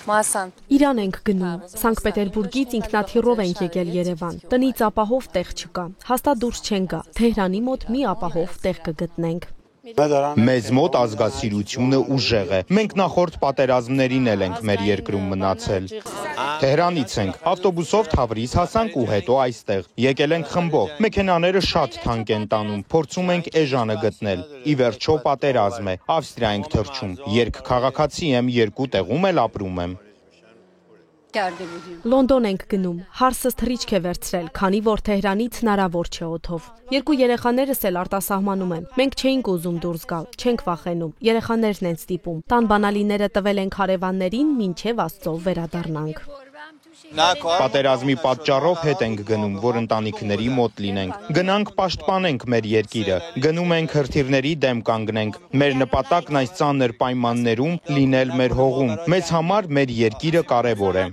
Իրան ենք գնում, Սանկտ Պետերբուրգից ինքնաթիռով ենք եկել Երևան, տնից ապահով տեղ չկա, հաստատ դուրս չեն գա, Թեհրանի մոտ մի ապահով տեղ կգտնենք։ Մեզ մոտ ազգասիրությունը ուժեղ է, մենք նախորդ պատերազմներին էլ ենք մեր երկրում մնացել։ Թեհրանից ենք, ավտոբուսով Թավրիզ հասանք ու հետո այստեղ, եկել ենք խմբով, մեքենաները շատ թանկ են տանում, փորձում ենք էժանը գտնել, ի վերջո պատերազմ է, Ավստրիա ենք թռչում, երկքաղաքացի եմ, երկու տեղում էլ ապրում եմ։ Լոնդոն ենք գնում, հարսս թռիչք է վերցրել, քանի որ Թեհրանից հնարավոր չէ օդով։ Երկու երեխաներս էլ արտասահմանում են, մենք չէինք ուզում դուրս գալ, չենք վախենում, երեխաներն են ստիպում, տան բանալիները տվել ենք հարևաններին, մինչև Աստծո վերադառնանք։ Պատերազմի պատճառով հետ ենք գնում, որ ընտանիքների մոտ լինենք, գնանք պաշտպանենք մեր երկիրը, գնում ենք հրթիռների դեմ կանգնենք, մեր նպատակն այս ծանր պայմաններում լինել մեր հողում, մեզ համար մեր երկիրը կարևոր է։